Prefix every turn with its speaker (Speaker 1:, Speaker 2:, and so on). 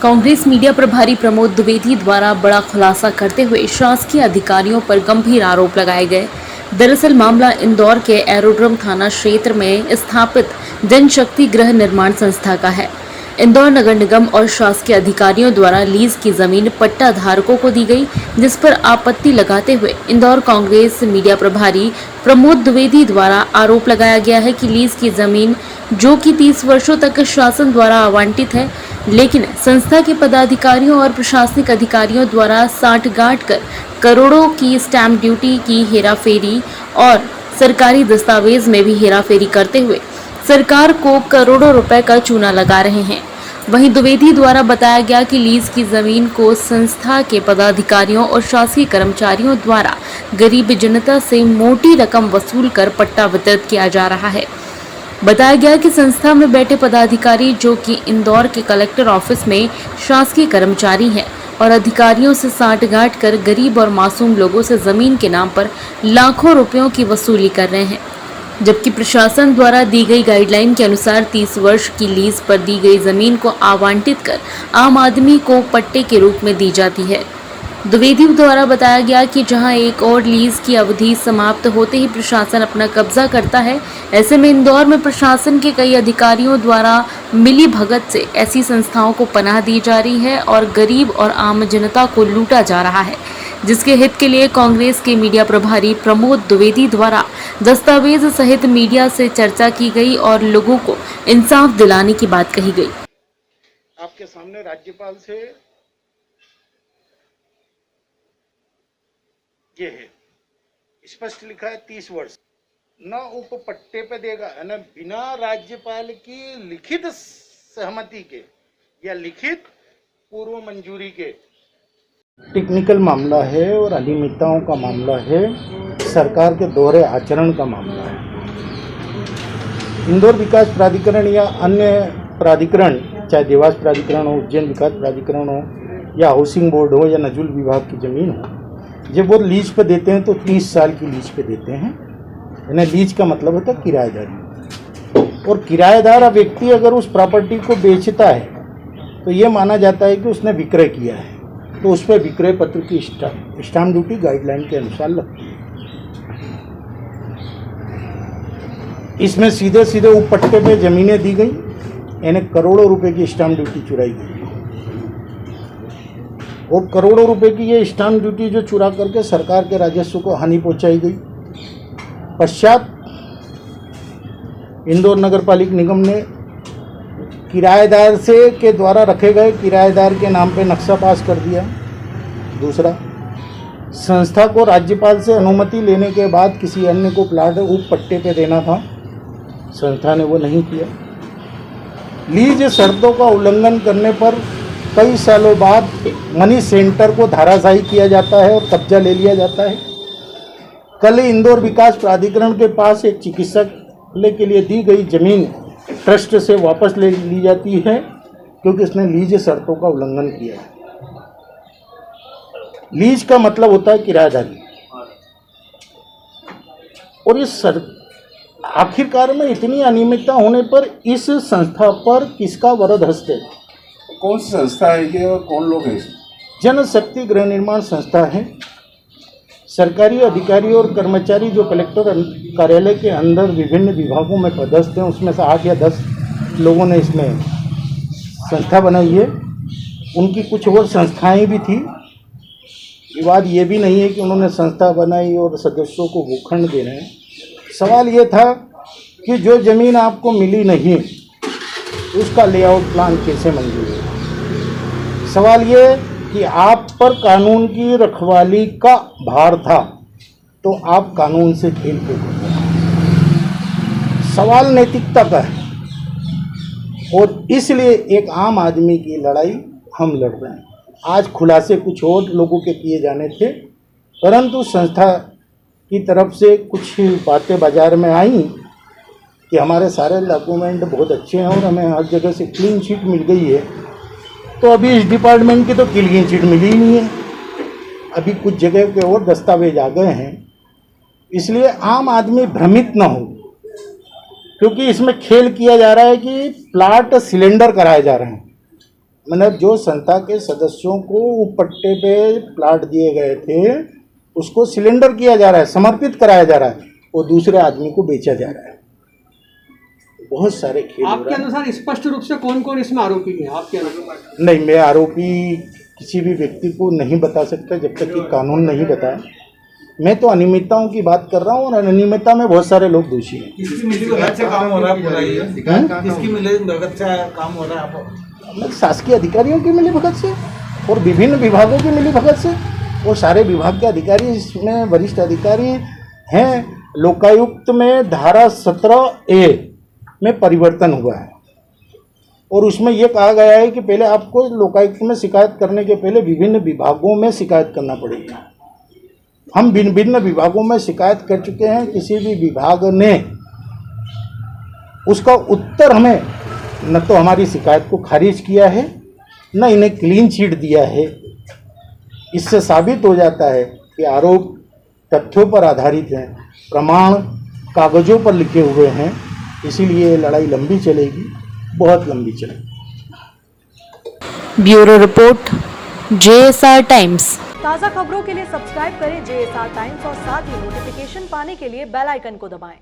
Speaker 1: Congress media प्रभारी प्रमोद द्विवेदी द्वारा बड़ा खुलासा करते हुए शासकीय अधिकारियों पर गंभीर आरोप लगाए गए। दरअसल मामला इंदौर के एरोड्रम थाना क्षेत्र में स्थापित जनशक्ति गृह निर्माण संस्था का है। इंदौर नगर निगम और शासकीय अधिकारियों द्वारा लीज की जमीन पट्टा धारकों को दी गई, जिस पर आपत्ति लगाते हुए इंदौर कांग्रेस मीडिया प्रभारी प्रमोद द्विवेदी द्वारा आरोप लगाया गया है कि लीज की जमीन जो कि 30 वर्षों तक शासन द्वारा आवंटित है, लेकिन संस्था के पदाधिकारियों और प्रशासनिक अधिकारियों द्वारा साठगांठ कर करोड़ों की स्टैंप ड्यूटी की हेराफेरी और सरकारी दस्तावेज में भी हेराफेरी करते हुए सरकार को करोड़ों रुपए का चूना लगा रहे हैं। वहीं द्विवेदी द्वारा बताया गया कि लीज की जमीन को संस्था के पदाधिकारियों और शासकीय कर्मचारियों द्वारा गरीब जनता से मोटी रकम वसूल कर पट्टा वितरित किया जा रहा है। बताया गया कि संस्था में बैठे पदाधिकारी जो कि इंदौर के कलेक्टर ऑफिस में शासकीय कर्मचारी हैं और अधिकारियों से साठगांठ कर गरीब और मासूम लोगों से जमीन के नाम पर लाखों रुपयों की वसूली कर रहे हैं, जबकि प्रशासन द्वारा दी गई गाइडलाइन के अनुसार 30 वर्ष की लीज पर दी गई जमीन को आवंटित कर आम आदमी को पट्टे के रूप में दी जाती है। द्विवेदी द्वारा बताया गया कि जहां एक और लीज की अवधि समाप्त होते ही प्रशासन अपना कब्जा करता है, ऐसे में इंदौर में प्रशासन के कई अधिकारियों द्वारा मिली भगत से ऐसी संस्थाओं को पनाह दी जा रही है और गरीब और आम जनता को लूटा जा रहा है, जिसके हित के लिए कांग्रेस के मीडिया प्रभारी प्रमोद द्विवेदी द्वारा दस्तावेज सहित मीडिया से चर्चा की गई और लोगों को इंसाफ दिलाने की बात कही गई।
Speaker 2: आपके सामने राज्यपाल से ये है, स्पष्ट लिखा है 30 वर्ष न उप पट्टे पे देगा, है ना, बिना राज्यपाल की लिखित सहमति के या लिखित पूर्व मंजूरी के। टेक्निकल मामला है और अनियमितताओं का मामला है, सरकार के दोहरे आचरण का मामला है। इंदौर विकास प्राधिकरण या अन्य प्राधिकरण, चाहे देवास प्राधिकरण हो, उज्जैन विकास प्राधिकरण हो या हाउसिंग बोर्ड हो या नजुल विभाग की ज़मीन हो, जब वो लीज पे देते हैं तो 30 साल की लीज पे देते हैं। यानी लीज का मतलब होता है किराएदारी, और किराएदार व्यक्ति अगर उस प्रॉपर्टी को बेचता है तो ये माना जाता है कि उसने विक्रय किया है, तो उस पर विक्रय पत्र की स्टाम्प ड्यूटी गाइडलाइन के अनुसार लगती है। इसमें सीधे सीधे उप पट्टे पे जमीनें दी गई, यानी करोड़ों रुपए की स्टाम्प ड्यूटी चुराई गई, और करोड़ों रुपए की ये स्टाम्प ड्यूटी जो चुरा करके सरकार के राजस्व को हानि पहुंचाई गई। पश्चात इंदौर नगर पालिक निगम ने किराएदार से के द्वारा रखे गए किराएदार के नाम पे नक्शा पास कर दिया। दूसरा, संस्था को राज्यपाल से अनुमति लेने के बाद किसी अन्य को प्लाट उप पट्टे पे देना था, संस्था ने वो नहीं किया। लीज शर्तों का उल्लंघन करने पर कई सालों बाद मनी सेंटर को धाराशायी किया जाता है और कब्जा ले लिया जाता है। कल इंदौर विकास प्राधिकरण के पास एक चिकित्सालय के लिए दी गई जमीन ट्रस्ट से वापस ले ली जाती है क्योंकि इसने लीज शर्तों का उल्लंघन किया है। लीज का मतलब होता है किराएदारी, और इस आखिरकार में इतनी अनियमितता होने पर इस संस्था पर किसका वरद हस्त है?
Speaker 3: कौन सी संस्था है ये और कौन लोग हैं?
Speaker 2: जनशक्ति गृह निर्माण संस्था है। सरकारी अधिकारी और कर्मचारी जो कलेक्टर कार्यालय के अंदर विभिन्न विभागों में पदस्थ हैं, उसमें से 8 या 10 लोगों ने इसमें संस्था बनाई है। उनकी कुछ और संस्थाएं भी थी। विवाद ये भी नहीं है कि उन्होंने संस्था बनाई और सदस्यों को भूखंड दे रहे हैं। सवाल ये था कि जो ज़मीन आपको मिली नहीं उसका लेआउट प्लान कैसे मंजूर है। सवाल ये कि आप पर कानून की रखवाली का भार था तो आप कानून से खेल क्यों करते हैं। सवाल नैतिकता का है, और इसलिए एक आम आदमी की लड़ाई हम लड़ रहे हैं। आज खुलासे कुछ और लोगों के किए जाने थे, परंतु संस्था की तरफ से कुछ बातें बाजार में आई कि हमारे सारे डॉक्यूमेंट बहुत अच्छे हैं और हमें हर जगह से क्लीन चिट मिल गई है। तो अभी इस डिपार्टमेंट की तो क्लीन चिट मिली ही नहीं है, अभी कुछ जगह के और दस्तावेज आ गए हैं। इसलिए आम आदमी भ्रमित ना हो, क्योंकि इसमें खेल किया जा रहा है कि प्लाट सिलेंडर कराए जा रहे हैं। मतलब जो संस्था के सदस्यों को वो पट्टे पे प्लाट दिए गए थे उसको सिलेंडर किया जा रहा है, समर्पित कराया जा रहा है, वो दूसरे आदमी को बेचा जा रहा है। बहुत सारे खेल हो
Speaker 4: आपके
Speaker 2: रहा है।
Speaker 4: अनुसार स्पष्ट रूप से कौन कौन इसमें आरोपी है आपके अनुसार?
Speaker 2: नहीं, मैं आरोपी किसी भी व्यक्ति को नहीं बता सकता जब तक कि कानून नहीं बताए। मैं तो अनियमितताओं की बात कर रहा हूँ और अनियमितता में बहुत सारे लोग दोषी हैं।
Speaker 5: किसकी मिलीभगत से काम हो रहा है पूरा ये? किसकी मिलीभगत से काम हो रहा है आप?
Speaker 2: मतलब शासकीय अधिकारियों की मिलीभगत से और विभिन्न विभागों की मिलीभगत से। वो सारे विभाग के अधिकारी इसमें वरिष्ठ अधिकारी हैं। लोकायुक्त में धारा 17A में परिवर्तन हुआ है और उसमें ये कहा गया है कि पहले आपको लोकायुक्त में शिकायत करने के पहले विभिन्न विभागों में शिकायत करना पड़ेगा। हम भिन्न विभागों में शिकायत कर चुके हैं, किसी भी विभाग ने उसका उत्तर हमें न तो हमारी शिकायत को खारिज किया है न इन्हें क्लीन चिट दिया है। इससे साबित हो जाता है कि आरोप तथ्यों पर आधारित हैं, प्रमाण कागजों पर लिखे हुए हैं, इसीलिए ये लड़ाई लंबी चलेगी, बहुत लंबी चलेगी।
Speaker 1: Bureau report, JSR times.
Speaker 6: ताज़ा खबरों के लिए सब्सक्राइब करें JSR टाइम्स और साथ ही नोटिफिकेशन पाने के लिए बेल आइकन को दबाएं।